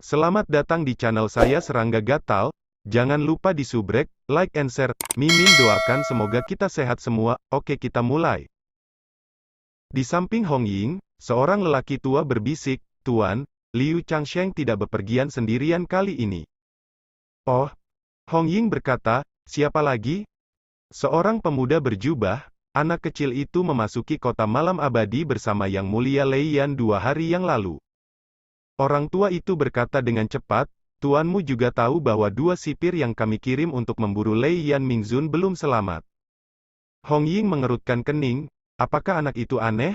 Selamat datang di channel saya Serangga Gatal. Jangan lupa di subrek, like and share. Mimin doakan semoga kita sehat semua. Oke, kita mulai. Di samping Hong Ying, seorang lelaki tua berbisik, "Tuan, Liu Changsheng tidak bepergian sendirian kali ini." "Oh," Hong Ying berkata, "siapa lagi?" Seorang pemuda berjubah, anak kecil itu memasuki kota malam abadi bersama Yang Mulia Lei Yan 2 hari yang lalu. Orang tua itu berkata dengan cepat, "Tuanmu juga tahu bahwa 2 sipir yang kami kirim untuk memburu Lei Yan Mingzun belum selamat." Hong Ying mengerutkan kening, apakah anak itu aneh?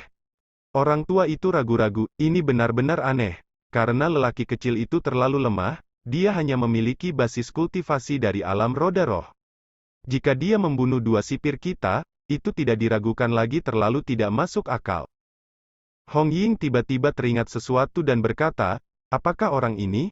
Orang tua itu ragu-ragu, ini benar-benar aneh. Karena lelaki kecil itu terlalu lemah, dia hanya memiliki basis kultivasi dari alam roda roh. Jika dia membunuh 2 sipir kita, itu tidak diragukan lagi terlalu tidak masuk akal. Hong Ying tiba-tiba teringat sesuatu dan berkata, apakah orang ini?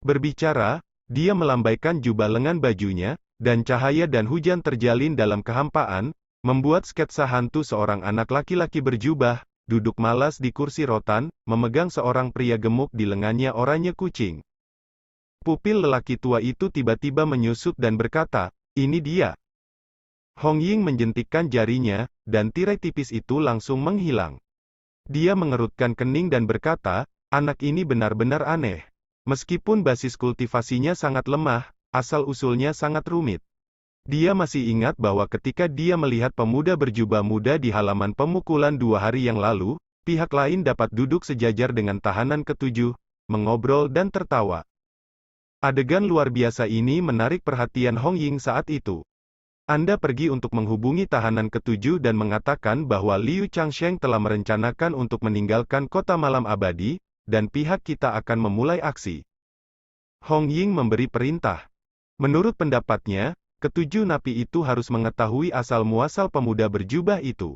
Berbicara, dia melambaikan jubah lengan bajunya, dan cahaya dan hujan terjalin dalam kehampaan, membuat sketsa hantu seorang anak laki-laki berjubah, duduk malas di kursi rotan, memegang seorang pria gemuk di lengannya oranye kucing. Pupil lelaki tua itu tiba-tiba menyusut dan berkata, ini dia. Hong Ying menjentikkan jarinya, dan tirai tipis itu langsung menghilang. Dia mengerutkan kening dan berkata, anak ini benar-benar aneh. Meskipun basis kultivasinya sangat lemah, asal-usulnya sangat rumit. Dia masih ingat bahwa ketika dia melihat pemuda berjubah muda di halaman pemukulan 2 hari yang lalu, pihak lain dapat duduk sejajar dengan tahanan ketujuh, mengobrol dan tertawa. Adegan luar biasa ini menarik perhatian Hong Ying saat itu. Anda pergi untuk menghubungi tahanan ketujuh dan mengatakan bahwa Liu Changsheng telah merencanakan untuk meninggalkan kota malam abadi, dan pihak kita akan memulai aksi. Hong Ying memberi perintah. Menurut pendapatnya, ketujuh napi itu harus mengetahui asal-muasal pemuda berjubah itu.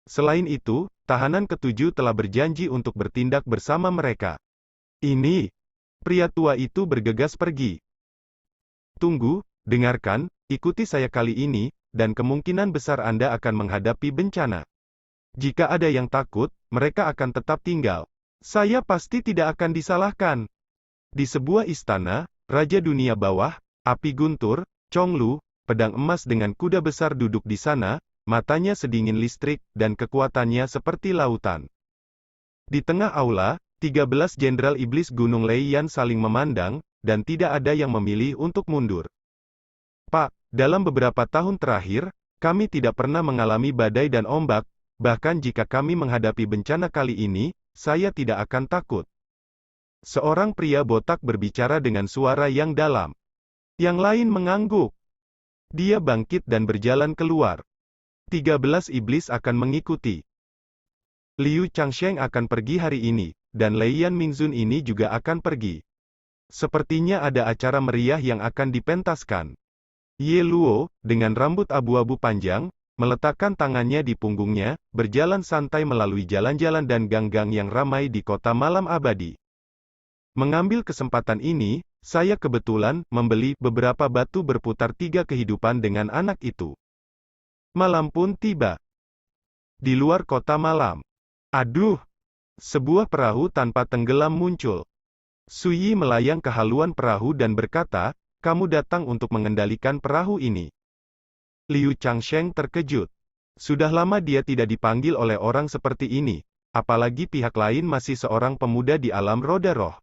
Selain itu, tahanan ketujuh telah berjanji untuk bertindak bersama mereka. Ini, pria tua itu bergegas pergi. Tunggu, dengarkan, ikuti saya kali ini, dan kemungkinan besar Anda akan menghadapi bencana. Jika ada yang takut, mereka akan tetap tinggal. Saya pasti tidak akan disalahkan. Di sebuah istana, Raja Dunia Bawah, api guntur, Chonglu, pedang emas dengan kuda besar duduk di sana, matanya sedingin listrik, dan kekuatannya seperti lautan. Di tengah aula, 13 jenderal iblis Gunung Lei Yan saling memandang, dan tidak ada yang memilih untuk mundur. Pak, dalam beberapa tahun terakhir, kami tidak pernah mengalami badai dan ombak, bahkan jika kami menghadapi bencana kali ini, saya tidak akan takut. Seorang pria botak berbicara dengan suara yang dalam. Yang lain mengangguk. Dia bangkit dan berjalan keluar. 13 iblis akan mengikuti. Liu Changsheng akan pergi hari ini, dan Lei Yan Mingzun ini juga akan pergi. Sepertinya ada acara meriah yang akan dipentaskan. Ye Luo, dengan rambut abu-abu panjang, meletakkan tangannya di punggungnya, berjalan santai melalui jalan-jalan dan gang-gang yang ramai di kota malam abadi. Mengambil kesempatan ini, saya kebetulan membeli beberapa batu berputar 3 kehidupan dengan anak itu. Malam pun tiba. Di luar kota malam. Aduh! Sebuah perahu tanpa tenggelam muncul. Suyi melayang ke haluan perahu dan berkata, kamu datang untuk mengendalikan perahu ini. Liu Changsheng terkejut. Sudah lama dia tidak dipanggil oleh orang seperti ini, apalagi pihak lain masih seorang pemuda di alam roda roh.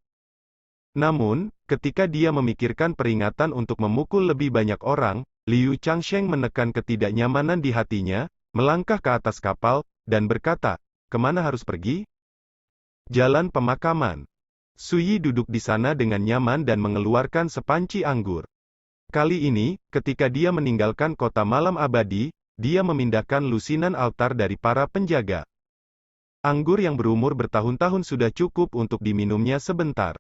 Namun, ketika dia memikirkan peringatan untuk memukul lebih banyak orang, Liu Changsheng menekan ketidaknyamanan di hatinya, melangkah ke atas kapal, dan berkata, kemana harus pergi? Jalan pemakaman. Suyi duduk di sana dengan nyaman dan mengeluarkan sepanci anggur. Kali ini, ketika dia meninggalkan kota malam abadi, dia memindahkan lusinan altar dari para penjaga. Anggur yang berumur bertahun-tahun sudah cukup untuk diminumnya sebentar.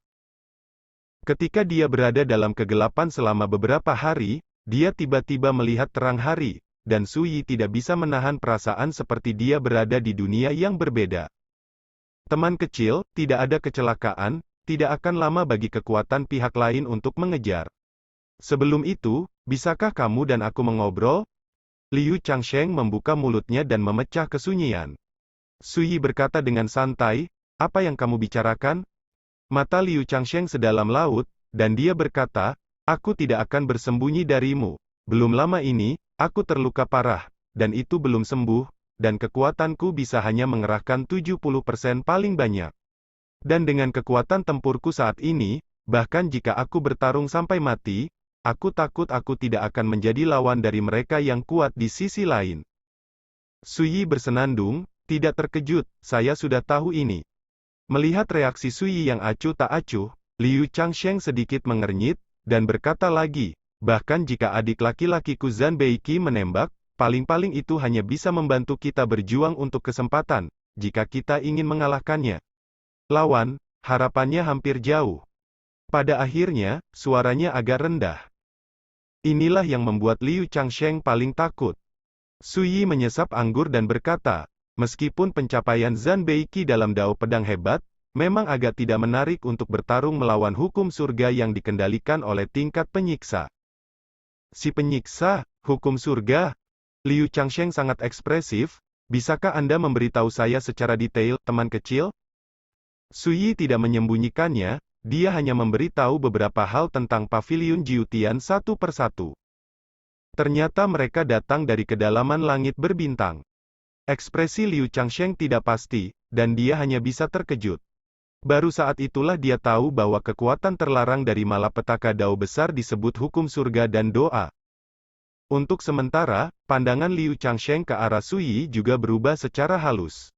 Ketika dia berada dalam kegelapan selama beberapa hari, dia tiba-tiba melihat terang hari, dan Suyi tidak bisa menahan perasaan seperti dia berada di dunia yang berbeda. Teman kecil, tidak ada kecelakaan, tidak akan lama bagi kekuatan pihak lain untuk mengejar. Sebelum itu, bisakah kamu dan aku mengobrol? Liu Changsheng membuka mulutnya dan memecah kesunyian. Suyi berkata dengan santai, apa yang kamu bicarakan? Mata Liu Changsheng sedalam laut, dan dia berkata, aku tidak akan bersembunyi darimu. Belum lama ini, aku terluka parah, dan itu belum sembuh, dan kekuatanku bisa hanya mengerahkan 70% paling banyak. Dan dengan kekuatan tempurku saat ini, bahkan jika aku bertarung sampai mati, aku takut aku tidak akan menjadi lawan dari mereka yang kuat di sisi lain. Suyi bersenandung, tidak terkejut, saya sudah tahu ini. Melihat reaksi Suyi yang acuh tak acuh, Liu Changsheng sedikit mengernyit, dan berkata lagi, bahkan jika adik laki-lakiku Zhan Beiki menembak, paling-paling itu hanya bisa membantu kita berjuang untuk kesempatan, jika kita ingin mengalahkannya. Lawan, harapannya hampir jauh. Pada akhirnya, suaranya agak rendah. Inilah yang membuat Liu Changsheng paling takut. Suyi menyesap anggur dan berkata, meskipun pencapaian Zhan Beiki dalam dao pedang hebat, memang agak tidak menarik untuk bertarung melawan hukum surga yang dikendalikan oleh tingkat penyiksa. Si penyiksa, hukum surga? Liu Changsheng sangat ekspresif, bisakah Anda memberitahu saya secara detail, teman kecil? Suyi tidak menyembunyikannya, dia hanya memberitahu beberapa hal tentang paviliun Jiutian satu persatu. Ternyata mereka datang dari kedalaman langit berbintang. Ekspresi Liu Changsheng tidak pasti, dan dia hanya bisa terkejut. Baru saat itulah dia tahu bahwa kekuatan terlarang dari malapetaka dao besar disebut hukum surga dan doa. Untuk sementara, pandangan Liu Changsheng ke arah Suyi juga berubah secara halus.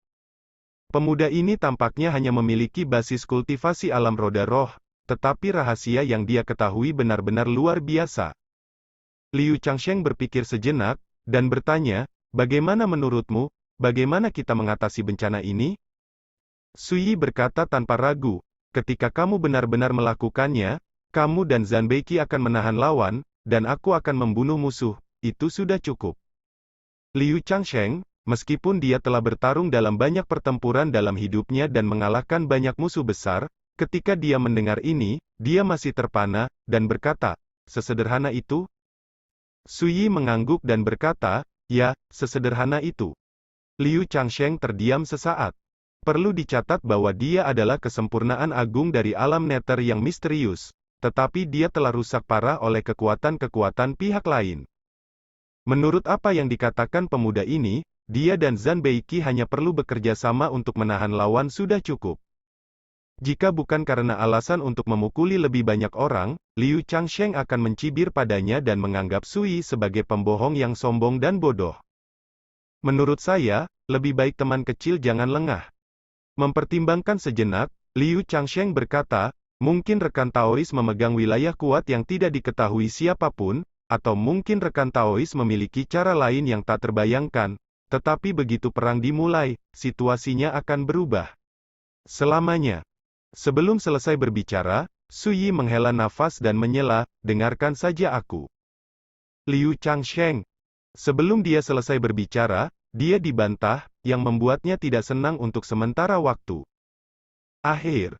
Pemuda ini tampaknya hanya memiliki basis kultivasi alam roda roh, tetapi rahasia yang dia ketahui benar-benar luar biasa. Liu Changsheng berpikir sejenak, dan bertanya, bagaimana menurutmu, bagaimana kita mengatasi bencana ini? Suyi berkata tanpa ragu, ketika kamu benar-benar melakukannya, kamu dan Zhan Beiki akan menahan lawan, dan aku akan membunuh musuh, itu sudah cukup. Liu Changsheng, meskipun dia telah bertarung dalam banyak pertempuran dalam hidupnya dan mengalahkan banyak musuh besar, ketika dia mendengar ini, dia masih terpana, dan berkata, sesederhana itu? Suyi mengangguk dan berkata, ya, sesederhana itu. Liu Changsheng terdiam sesaat. Perlu dicatat bahwa dia adalah kesempurnaan agung dari alam neter yang misterius, tetapi dia telah rusak parah oleh kekuatan-kekuatan pihak lain. Menurut apa yang dikatakan pemuda ini, dia dan Zhan Beiki hanya perlu bekerja sama untuk menahan lawan sudah cukup. Jika bukan karena alasan untuk memukuli lebih banyak orang, Liu Changsheng akan mencibir padanya dan menganggap Suyi sebagai pembohong yang sombong dan bodoh. Menurut saya, lebih baik teman kecil jangan lengah. Mempertimbangkan sejenak, Liu Changsheng berkata, mungkin rekan Taois memegang wilayah kuat yang tidak diketahui siapapun, atau mungkin rekan Taois memiliki cara lain yang tak terbayangkan, tetapi begitu perang dimulai, situasinya akan berubah. Selamanya. Sebelum selesai berbicara, Suyi menghela nafas dan menyela, dengarkan saja aku. Liu Changsheng. Sebelum dia selesai berbicara, dia dibantah, yang membuatnya tidak senang untuk sementara waktu. Akhir.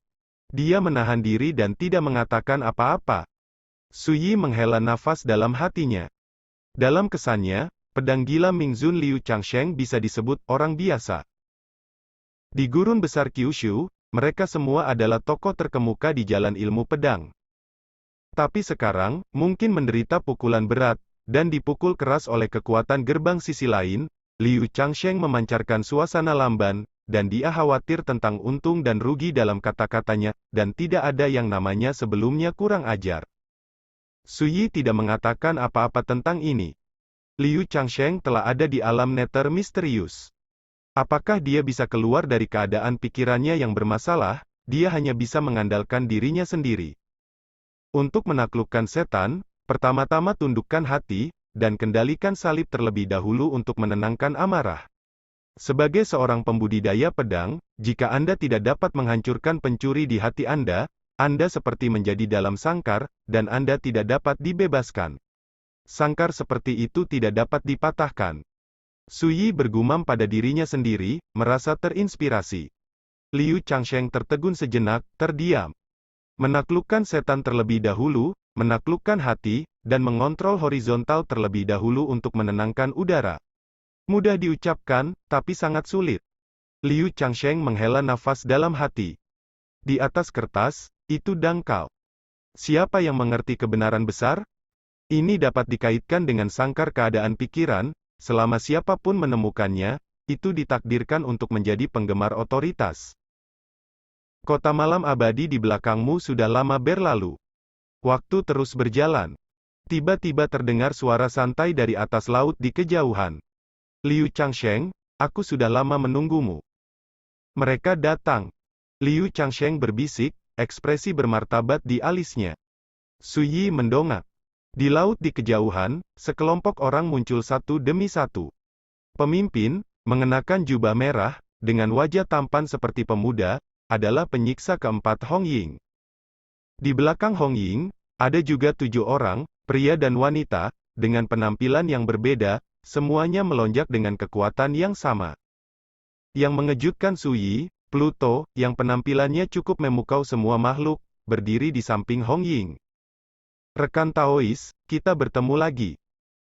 Dia menahan diri dan tidak mengatakan apa-apa. Suyi menghela nafas dalam hatinya. Dalam kesannya, pedang gila Mingzun Liu Changsheng bisa disebut orang biasa. Di gurun besar Kyushu, mereka semua adalah tokoh terkemuka di jalan ilmu pedang. Tapi sekarang, mungkin menderita pukulan berat, dan dipukul keras oleh kekuatan gerbang sisi lain, Liu Changsheng memancarkan suasana lamban, dan dia khawatir tentang untung dan rugi dalam kata-katanya, dan tidak ada yang namanya sebelumnya kurang ajar. Suyi tidak mengatakan apa-apa tentang ini. Liu Changsheng telah ada di alam neter misterius. Apakah dia bisa keluar dari keadaan pikirannya yang bermasalah? Dia hanya bisa mengandalkan dirinya sendiri. Untuk menaklukkan setan, pertama-tama tundukkan hati, dan kendalikan salib terlebih dahulu untuk menenangkan amarah. Sebagai seorang pembudidaya pedang, jika Anda tidak dapat menghancurkan pencuri di hati Anda seperti menjadi dalam sangkar, dan Anda tidak dapat dibebaskan. Sangkar seperti itu tidak dapat dipatahkan. Suyi bergumam pada dirinya sendiri, merasa terinspirasi. Liu Changsheng tertegun sejenak, terdiam. Menaklukkan setan terlebih dahulu, menaklukkan hati, dan mengontrol horizontal terlebih dahulu untuk menenangkan udara. Mudah diucapkan, tapi sangat sulit. Liu Changsheng menghela nafas dalam hati. Di atas kertas, itu dangkal. Siapa yang mengerti kebenaran besar? Ini dapat dikaitkan dengan sangkar keadaan pikiran, selama siapapun menemukannya, itu ditakdirkan untuk menjadi penggemar otoritas. Kota malam abadi di belakangmu sudah lama berlalu. Waktu terus berjalan. Tiba-tiba terdengar suara santai dari atas laut di kejauhan. Liu Changsheng, aku sudah lama menunggumu. Mereka datang. Liu Changsheng berbisik, ekspresi bermartabat di alisnya. Su Yi mendongak. Di laut di kejauhan, sekelompok orang muncul satu demi satu. Pemimpin, mengenakan jubah merah, dengan wajah tampan seperti pemuda, adalah penyiksa keempat Hong Ying. Di belakang Hong Ying, ada juga 7 orang, pria dan wanita, dengan penampilan yang berbeda, semuanya melonjak dengan kekuatan yang sama. Yang mengejutkan Su Yi, Pluto, yang penampilannya cukup memukau semua makhluk, berdiri di samping Hong Ying. Rekan Taois, kita bertemu lagi.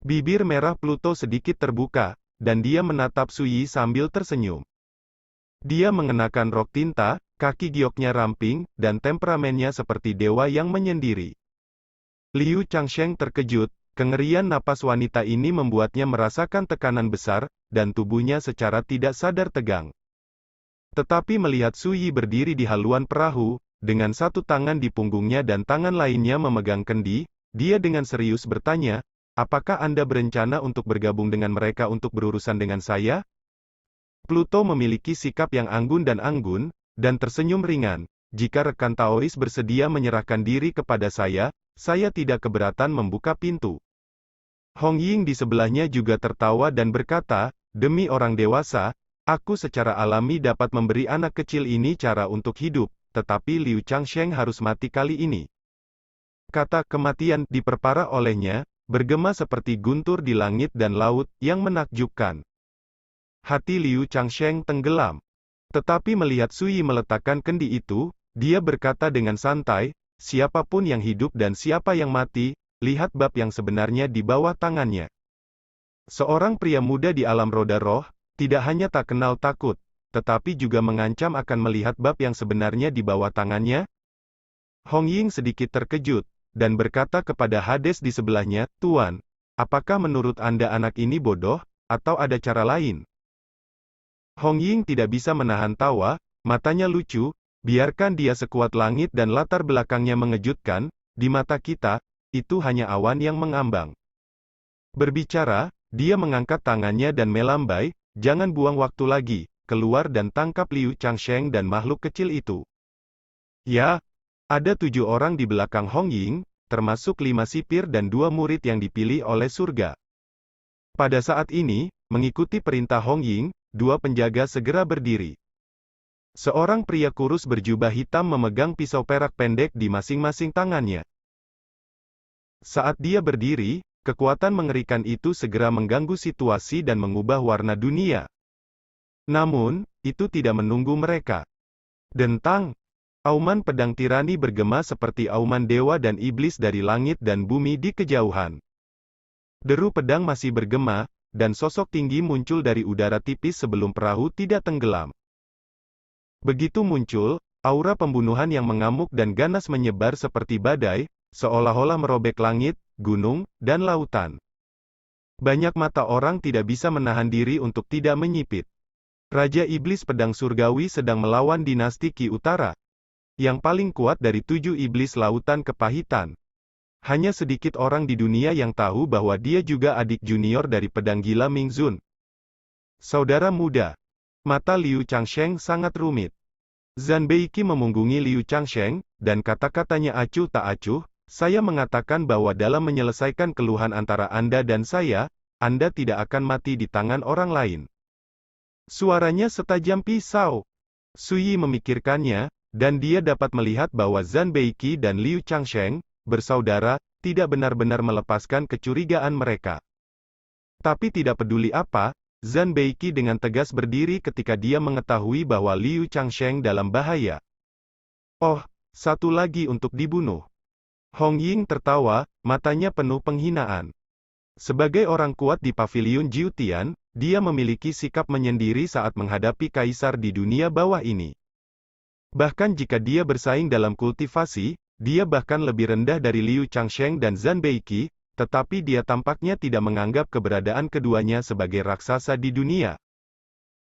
Bibir merah Pluto sedikit terbuka, dan dia menatap Su Yi sambil tersenyum. Dia mengenakan rok tinta, kaki gioknya ramping, dan temperamennya seperti dewa yang menyendiri. Liu Changsheng terkejut, kengerian napas wanita ini membuatnya merasakan tekanan besar, dan tubuhnya secara tidak sadar tegang. Tetapi melihat Su Yi berdiri di haluan perahu, dengan satu tangan di punggungnya dan tangan lainnya memegang kendi, dia dengan serius bertanya, apakah Anda berencana untuk bergabung dengan mereka untuk berurusan dengan saya? Pluto memiliki sikap yang anggun, dan tersenyum ringan. Jika rekan Taois bersedia menyerahkan diri kepada saya tidak keberatan membuka pintu. Hong Ying di sebelahnya juga tertawa dan berkata, demi orang dewasa, aku secara alami dapat memberi anak kecil ini cara untuk hidup. Tetapi Liu Changsheng harus mati kali ini. Kata kematian diperparah olehnya, bergema seperti guntur di langit dan laut, yang menakjubkan. Hati Liu Changsheng tenggelam. Tetapi melihat Su Yi meletakkan kendi itu, dia berkata dengan santai, siapapun yang hidup dan siapa yang mati, lihat bab yang sebenarnya di bawah tangannya. Seorang pria muda di alam roda roh, tidak hanya tak kenal takut, tetapi juga mengancam akan melihat bab yang sebenarnya di bawah tangannya? Hong Ying sedikit terkejut, dan berkata kepada Hades di sebelahnya, Tuan, apakah menurut Anda anak ini bodoh, atau ada cara lain? Hong Ying tidak bisa menahan tawa, matanya lucu, biarkan dia sekuat langit dan latar belakangnya mengejutkan, di mata kita, itu hanya awan yang mengambang. Berbicara, dia mengangkat tangannya dan melambai, jangan buang waktu lagi. Keluar dan tangkap Liu Changsheng dan makhluk kecil itu. Ya, ada 7 orang di belakang Hong Ying, termasuk 5 sipir dan 2 murid yang dipilih oleh surga. Pada saat ini, mengikuti perintah Hong Ying, 2 penjaga segera berdiri. Seorang pria kurus berjubah hitam memegang pisau perak pendek di masing-masing tangannya. Saat dia berdiri, kekuatan mengerikan itu segera mengganggu situasi dan mengubah warna dunia. Namun, itu tidak menunggu mereka. Dentang! Auman pedang tirani bergema seperti auman dewa dan iblis dari langit dan bumi di kejauhan. Deru pedang masih bergema, dan sosok tinggi muncul dari udara tipis sebelum perahu tidak tenggelam. Begitu muncul, aura pembunuhan yang mengamuk dan ganas menyebar seperti badai, seolah-olah merobek langit, gunung, dan lautan. Banyak mata orang tidak bisa menahan diri untuk tidak menyipit. Raja Iblis Pedang Surgawi sedang melawan dinasti Qi Utara. Yang paling kuat dari 7 iblis lautan kepahitan. Hanya sedikit orang di dunia yang tahu bahwa dia juga adik junior dari pedang gila Ming Zun. Saudara muda. Mata Liu Changsheng sangat rumit. Zhan Beiki memunggungi Liu Changsheng, dan kata-katanya acuh tak acuh, saya mengatakan bahwa dalam menyelesaikan keluhan antara Anda dan saya, Anda tidak akan mati di tangan orang lain. Suaranya setajam pisau. Su Yi memikirkannya, dan dia dapat melihat bahwa Zhan Beiki dan Liu Changsheng, bersaudara, tidak benar-benar melepaskan kecurigaan mereka. Tapi tidak peduli apa, Zhan Beiki dengan tegas berdiri ketika dia mengetahui bahwa Liu Changsheng dalam bahaya. Oh, satu lagi untuk dibunuh. Hong Ying tertawa, matanya penuh penghinaan. Sebagai orang kuat di paviliun Jiutian, dia memiliki sikap menyendiri saat menghadapi kaisar di dunia bawah ini. Bahkan jika dia bersaing dalam kultivasi, dia bahkan lebih rendah dari Liu Changsheng dan Zhan Beiqi, tetapi dia tampaknya tidak menganggap keberadaan keduanya sebagai raksasa di dunia.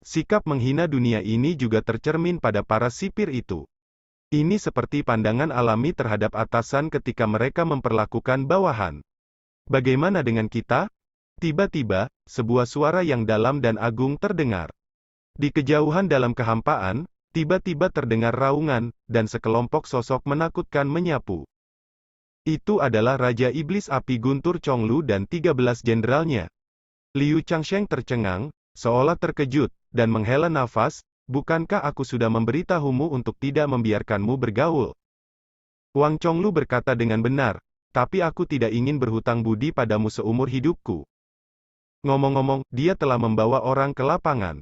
Sikap menghina dunia ini juga tercermin pada para sipir itu. Ini seperti pandangan alami terhadap atasan ketika mereka memperlakukan bawahan. Bagaimana dengan kita? Tiba-tiba, sebuah suara yang dalam dan agung terdengar. Di kejauhan dalam kehampaan, tiba-tiba terdengar raungan, dan sekelompok sosok menakutkan menyapu. Itu adalah Raja Iblis Api Guntur Chonglu dan 13 jenderalnya. Liu Changsheng tercengang, seolah terkejut, dan menghela nafas, bukankah aku sudah memberitahumu untuk tidak membiarkanmu bergaul? Wang Chonglu berkata dengan benar, tapi aku tidak ingin berhutang budi padamu seumur hidupku. Ngomong-ngomong, dia telah membawa orang ke lapangan.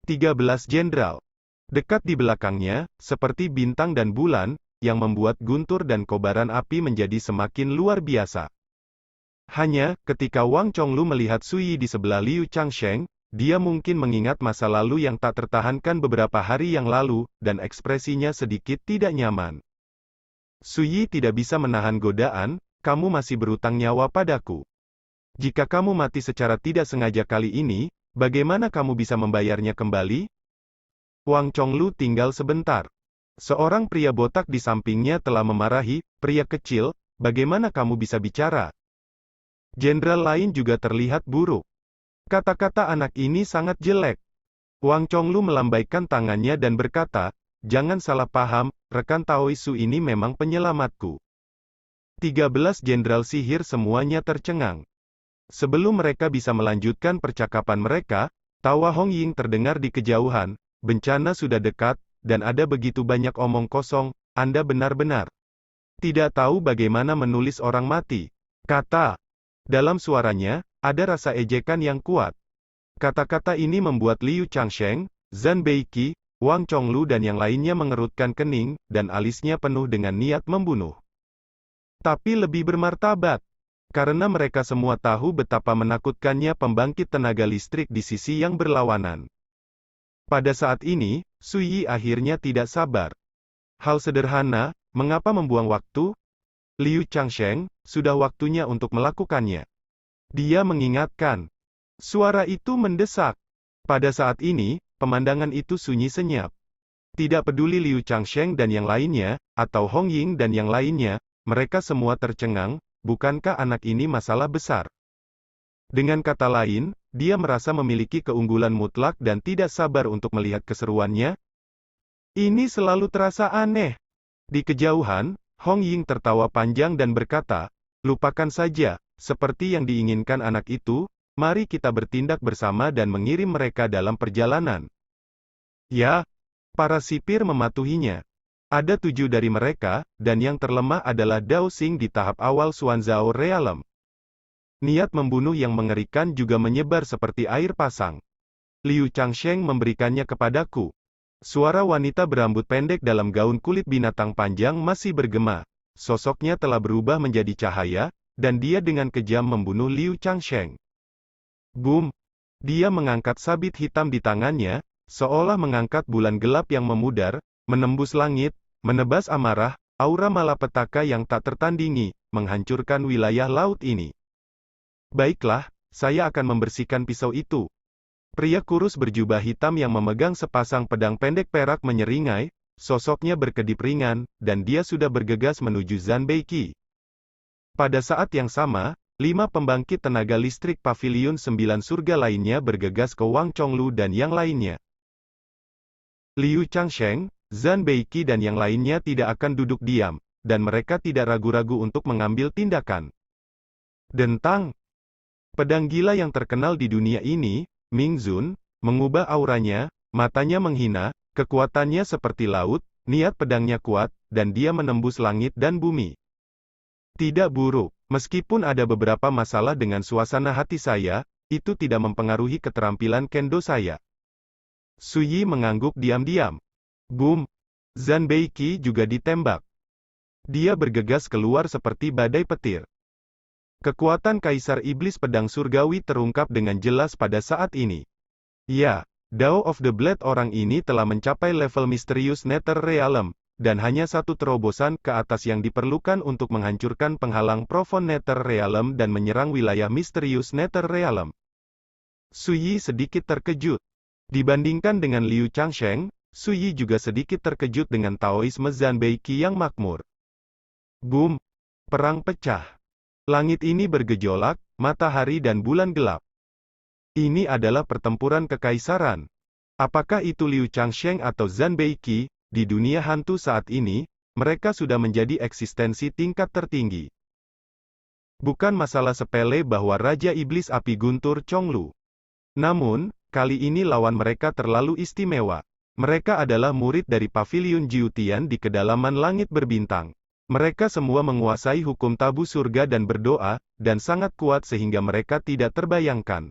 13 jenderal. Dekat di belakangnya, seperti bintang dan bulan, yang membuat guntur dan kobaran api menjadi semakin luar biasa. Hanya, ketika Wang Chonglu melihat Sui Yi di sebelah Liu Changsheng, dia mungkin mengingat masa lalu yang tak tertahankan beberapa hari yang lalu, dan ekspresinya sedikit tidak nyaman. Sui Yi tidak bisa menahan godaan, kamu masih berutang nyawa padaku. Jika kamu mati secara tidak sengaja kali ini, bagaimana kamu bisa membayarnya kembali? Wang Chonglu tinggal sebentar. Seorang pria botak di sampingnya telah memarahi, pria kecil, bagaimana kamu bisa bicara? Jenderal lain juga terlihat buruk. Kata-kata anak ini sangat jelek. Wang Chonglu melambaikan tangannya dan berkata, jangan salah paham, rekan Taoisu ini memang penyelamatku. 13 jenderal sihir semuanya tercengang. Sebelum mereka bisa melanjutkan percakapan mereka, tawa Hong Ying terdengar di kejauhan, bencana sudah dekat, dan ada begitu banyak omong kosong, Anda benar-benar tidak tahu bagaimana menulis orang mati. Kata. Dalam suaranya, ada rasa ejekan yang kuat. Kata-kata ini membuat Liu Changsheng, Zhan Beiqi, Wang Chonglu dan yang lainnya mengerutkan kening, dan alisnya penuh dengan niat membunuh. Tapi lebih bermartabat. Karena mereka semua tahu betapa menakutkannya pembangkit tenaga listrik di sisi yang berlawanan. Pada saat ini, Sui Yi akhirnya tidak sabar. Hal sederhana, mengapa membuang waktu? Liu Changsheng, sudah waktunya untuk melakukannya. Dia mengingatkan. Suara itu mendesak. Pada saat ini, pemandangan itu sunyi senyap. Tidak peduli Liu Changsheng dan yang lainnya, atau Hong Ying dan yang lainnya, mereka semua tercengang. Bukankah anak ini masalah besar? Dengan kata lain, dia merasa memiliki keunggulan mutlak dan tidak sabar untuk melihat keseruannya. Ini selalu terasa aneh. Di kejauhan, Hong Ying tertawa panjang dan berkata, lupakan saja, seperti yang diinginkan anak itu, mari kita bertindak bersama dan mengirim mereka dalam perjalanan. Ya, para sipir mematuhinya. Ada 7 dari mereka, dan yang terlemah adalah Dao Xing di tahap awal Xuanzhao Realm. Niat membunuh yang mengerikan juga menyebar seperti air pasang. Liu Changsheng memberikannya kepadaku. Suara wanita berambut pendek dalam gaun kulit binatang panjang masih bergema. Sosoknya telah berubah menjadi cahaya, dan dia dengan kejam membunuh Liu Changsheng. Boom! Dia mengangkat sabit hitam di tangannya, seolah mengangkat bulan gelap yang memudar, menembus langit, menebas amarah, aura malapetaka yang tak tertandingi, menghancurkan wilayah laut ini. Baiklah, saya akan membersihkan pisau itu. Pria kurus berjubah hitam yang memegang sepasang pedang pendek perak menyeringai, sosoknya berkedip ringan, dan dia sudah bergegas menuju Zhan Beiqi. Pada saat yang sama, 5 pembangkit tenaga listrik Paviliun 9 surga lainnya bergegas ke Wang Chonglu dan yang lainnya. Liu Changsheng, Zhan Beiqi dan yang lainnya tidak akan duduk diam, dan mereka tidak ragu-ragu untuk mengambil tindakan. Dentang. Pedang gila yang terkenal di dunia ini, Ming Zun, mengubah auranya, matanya menghina, kekuatannya seperti laut, niat pedangnya kuat, dan dia menembus langit dan bumi. Tidak buruk, meskipun ada beberapa masalah dengan suasana hati saya, itu tidak mempengaruhi keterampilan kendo saya. Sui Yi mengangguk diam-diam. Boom! Zhan Beiqi juga ditembak. Dia bergegas keluar seperti badai petir. Kekuatan Kaisar Iblis Pedang Surgawi terungkap dengan jelas pada saat ini. Ya, Dawn of the Blade orang ini telah mencapai level misterius Nether Realm, dan hanya satu terobosan ke atas yang diperlukan untuk menghancurkan penghalang Profound Nether Realm dan menyerang wilayah misterius Nether Realm. Su Yi sedikit terkejut. Dibandingkan dengan Liu Changsheng, Su Yi juga sedikit terkejut dengan Taoisme Zanbei Qi yang makmur. Boom! Perang pecah. Langit ini bergejolak, matahari dan bulan gelap. Ini adalah pertempuran kekaisaran. Apakah itu Liu Changsheng atau Zanbei Qi? Di dunia hantu saat ini, mereka sudah menjadi eksistensi tingkat tertinggi. Bukan masalah sepele bahwa Raja Iblis Api Guntur Chonglu. Namun, kali ini lawan mereka terlalu istimewa. Mereka adalah murid dari Paviliun Jiutian di kedalaman langit berbintang. Mereka semua menguasai hukum tabu surga dan berdoa, dan sangat kuat sehingga mereka tidak terbayangkan.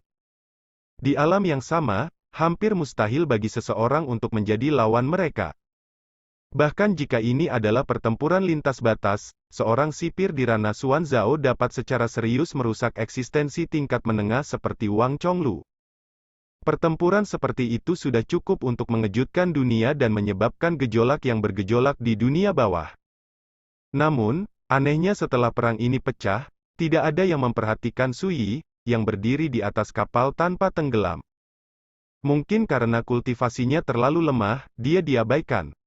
Di alam yang sama, hampir mustahil bagi seseorang untuk menjadi lawan mereka. Bahkan jika ini adalah pertempuran lintas batas, seorang sipir di ranah Xuanzhao dapat secara serius merusak eksistensi tingkat menengah seperti Wang Chonglu. Pertempuran seperti itu sudah cukup untuk mengejutkan dunia dan menyebabkan gejolak yang bergejolak di dunia bawah. Namun, anehnya setelah perang ini pecah, tidak ada yang memperhatikan Su Yi, yang berdiri di atas kapal tanpa tenggelam. Mungkin karena kultivasinya terlalu lemah, dia diabaikan.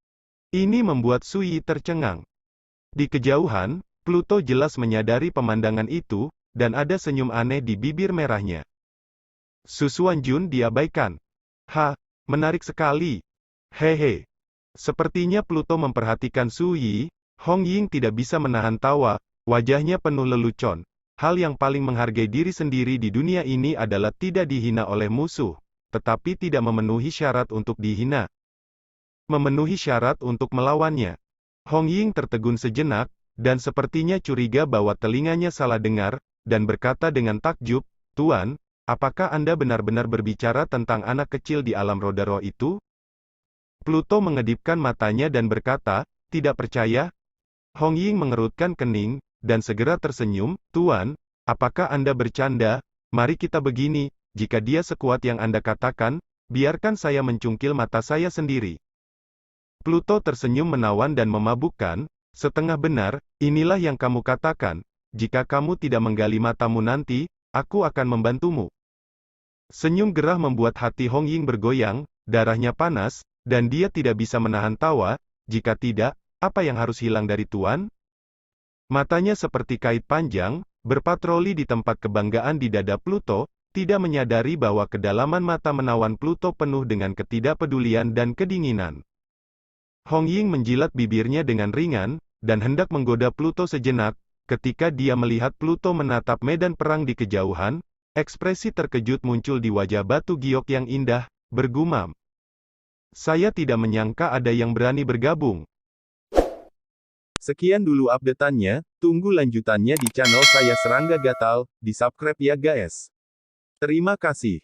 Ini membuat Su Yi tercengang. Di kejauhan, Pluto jelas menyadari pemandangan itu, dan ada senyum aneh di bibir merahnya. Su Xuanjun diabaikan. Ha, menarik sekali. Hehe. Sepertinya Pluto memperhatikan Su Yi. Hong Ying tidak bisa menahan tawa, wajahnya penuh lelucon. Hal yang paling menghargai diri sendiri di dunia ini adalah tidak dihina oleh musuh, tetapi tidak memenuhi syarat untuk dihina. Memenuhi syarat untuk melawannya. Hong Ying tertegun sejenak, dan sepertinya curiga bahwa telinganya salah dengar, dan berkata dengan takjub, "Tuan, apakah Anda benar-benar berbicara tentang anak kecil di alam roda roh itu?" Pluto mengedipkan matanya dan berkata, "Tidak percaya?" Hong Ying mengerutkan kening, dan segera tersenyum, "Tuan, apakah Anda bercanda? Mari kita begini, jika dia sekuat yang Anda katakan, biarkan saya mencungkil mata saya sendiri." Pluto tersenyum menawan dan memabukkan, "Setengah benar, inilah yang kamu katakan, jika kamu tidak menggali matamu nanti, aku akan membantumu." Senyum gerah membuat hati Hong Ying bergoyang, darahnya panas, dan dia tidak bisa menahan tawa, "Jika tidak, apa yang harus hilang dari Tuan?" Matanya seperti kait panjang, berpatroli di tempat kebanggaan di dada Pluto, tidak menyadari bahwa kedalaman mata menawan Pluto penuh dengan ketidakpedulian dan kedinginan. Hong Ying menjilat bibirnya dengan ringan, dan hendak menggoda Pluto sejenak, ketika dia melihat Pluto menatap medan perang di kejauhan, ekspresi terkejut muncul di wajah batu giok yang indah, bergumam, "Saya tidak menyangka ada yang berani bergabung." Sekian dulu update-annya, tunggu lanjutannya di channel saya Serangga Gatal, di subscribe ya guys. Terima kasih.